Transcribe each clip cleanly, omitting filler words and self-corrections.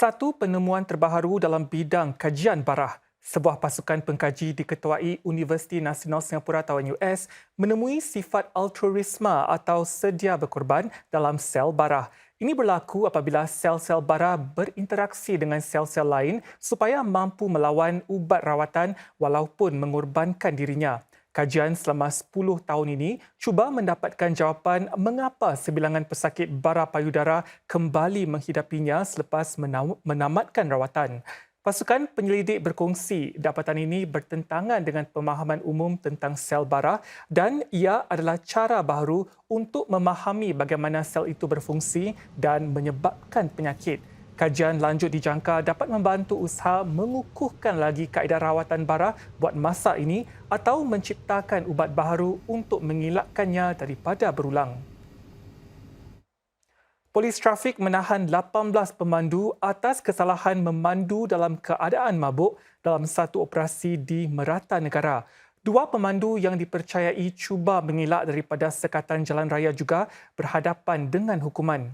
Satu penemuan terbaru dalam bidang kajian barah. Sebuah pasukan pengkaji diketuai Universiti Nasional Singapura atau UNS menemui sifat altruisma atau sedia berkorban dalam sel barah. Ini berlaku apabila sel-sel barah berinteraksi dengan sel-sel lain supaya mampu melawan ubat rawatan walaupun mengorbankan dirinya. Kajian selama 10 tahun ini cuba mendapatkan jawapan mengapa sebilangan pesakit bara payudara kembali menghidapinya selepas menamatkan rawatan. Pasukan penyelidik berkongsi dapatan ini bertentangan dengan pemahaman umum tentang sel bara dan ia adalah cara baru untuk memahami bagaimana sel itu berfungsi dan menyebabkan penyakit. Kajian lanjut dijangka dapat membantu usaha mengukuhkan lagi kaedah rawatan bara buat masa ini atau menciptakan ubat baru untuk mengelakkannya daripada berulang. Polis trafik menahan 18 pemandu atas kesalahan memandu dalam keadaan mabuk dalam satu operasi di merata negara. Dua pemandu yang dipercayai cuba mengelak daripada sekatan jalan raya juga berhadapan dengan hukuman.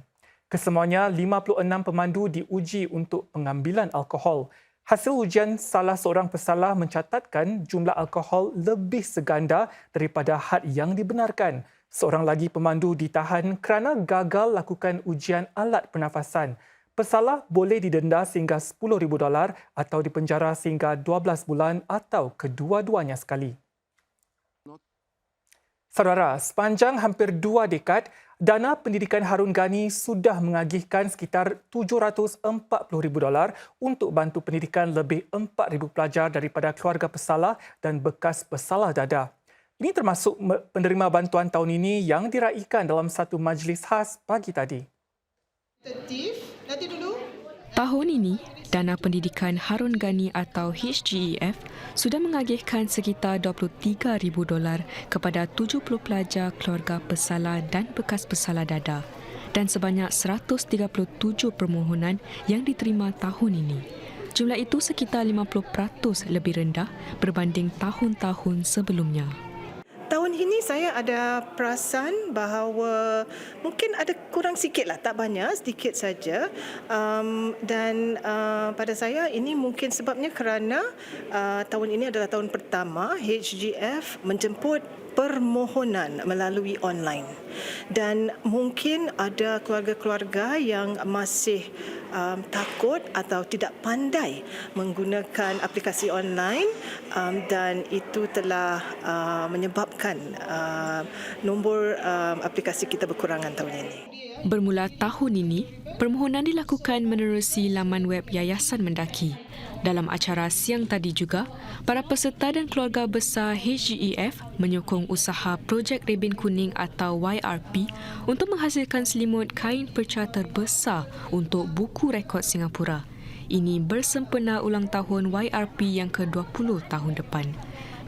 Kesemuanya 56 pemandu diuji untuk pengambilan alkohol. Hasil ujian salah seorang pesalah mencatatkan jumlah alkohol lebih seganda daripada had yang dibenarkan. Seorang lagi pemandu ditahan kerana gagal lakukan ujian alat pernafasan. Pesalah boleh didenda sehingga $10,000 atau dipenjara sehingga 12 bulan atau kedua-duanya sekali. Saudara, sepanjang hampir 2 dekad, dana pendidikan Harun Ghani sudah mengagihkan sekitar $740,000 untuk bantu pendidikan lebih 4,000 pelajar daripada keluarga pesalah dan bekas pesalah dada. Ini termasuk penerima bantuan tahun ini yang diraikan dalam satu majlis khas pagi tadi. Tahun ini, Dana Pendidikan Harun Ghani atau HGEF sudah mengagihkan sekitar $23,000 kepada 70 pelajar keluarga pesalah dan bekas pesalah dada dan sebanyak 137 permohonan yang diterima tahun ini. Jumlah itu sekitar 50% lebih rendah berbanding tahun-tahun sebelumnya. Tahun ini saya ada perasan bahawa mungkin ada kurang sikit lah, tak banyak, sedikit saja. Pada saya ini mungkin sebabnya kerana tahun ini adalah tahun pertama HGF menjemput permohonan melalui online. Dan mungkin ada keluarga-keluarga yang masih takut atau tidak pandai menggunakan aplikasi online dan itu telah menyebabkan nombor aplikasi kita berkurangan tahun ini. Bermula tahun ini, permohonan dilakukan menerusi laman web Yayasan Mendaki. Dalam acara siang tadi juga, para peserta dan keluarga besar HGEF menyokong usaha Projek Rebin Kuning atau YRP untuk menghasilkan selimut kain perca terbesar untuk buku rekod Singapura. Ini bersempena ulang tahun YRP yang ke-20 tahun depan.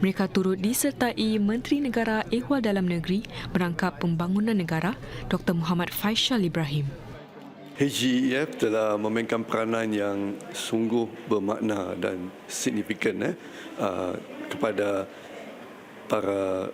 Mereka turut disertai Menteri Negara Ehwal Dalam Negeri Merangkap Pembangunan Negara Dr. Muhammad Faisal Ibrahim. HGEF telah memainkan peranan yang sungguh bermakna dan signifikan kepada para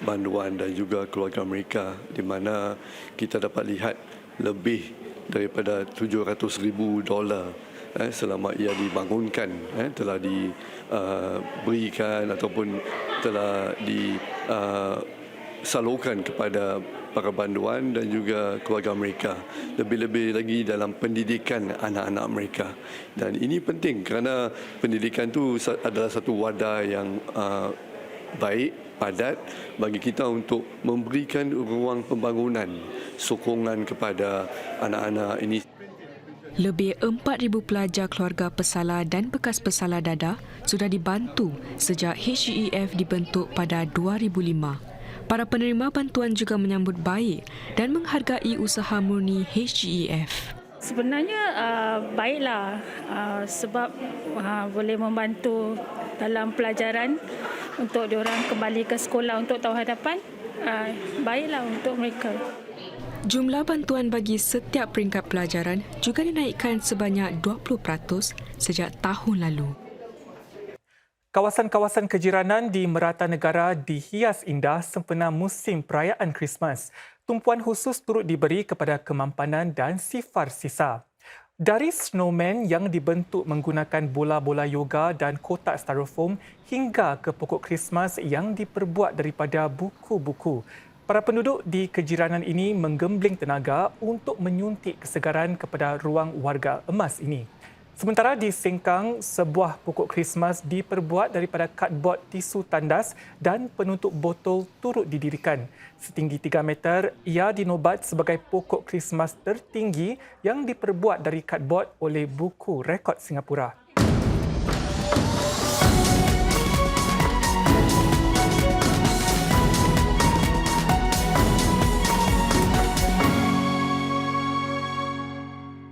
banduan dan juga keluarga mereka, di mana kita dapat lihat lebih daripada $700,000 selama ia dibangunkan telah diberikan ataupun telah disalurkan kepada para banduan dan juga keluarga mereka, lebih-lebih lagi dalam pendidikan anak-anak mereka. Dan ini penting kerana pendidikan itu adalah satu wadah yang baik, padat bagi kita untuk memberikan ruang pembangunan, sokongan kepada anak-anak ini. Lebih 4,000 pelajar keluarga pesalah dan bekas pesalah dada sudah dibantu sejak HGEF dibentuk pada 2005. Para penerima bantuan juga menyambut baik dan menghargai usaha murni HGEF. Sebenarnya baiklah sebab boleh membantu dalam pelajaran untuk diorang kembali ke sekolah untuk tahun hadapan. Baiklah untuk mereka. Jumlah bantuan bagi setiap peringkat pelajaran juga dinaikkan sebanyak 20% sejak tahun lalu. Kawasan-kawasan kejiranan di merata negara dihias indah sempena musim perayaan Krismas. Tumpuan khusus turut diberi kepada kemampanan dan sifar sisa. Dari snowman yang dibentuk menggunakan bola-bola yoga dan kotak styrofoam hingga ke pokok Krismas yang diperbuat daripada buku-buku. Para penduduk di kejiranan ini menggembling tenaga untuk menyuntik kesegaran kepada ruang warga emas ini. Sementara di Sengkang, sebuah pokok Krismas diperbuat daripada kadbord tisu tandas dan penutup botol turut didirikan. Setinggi 3 meter, ia dinobat sebagai pokok Krismas tertinggi yang diperbuat dari kadbord oleh Buku Rekod Singapura.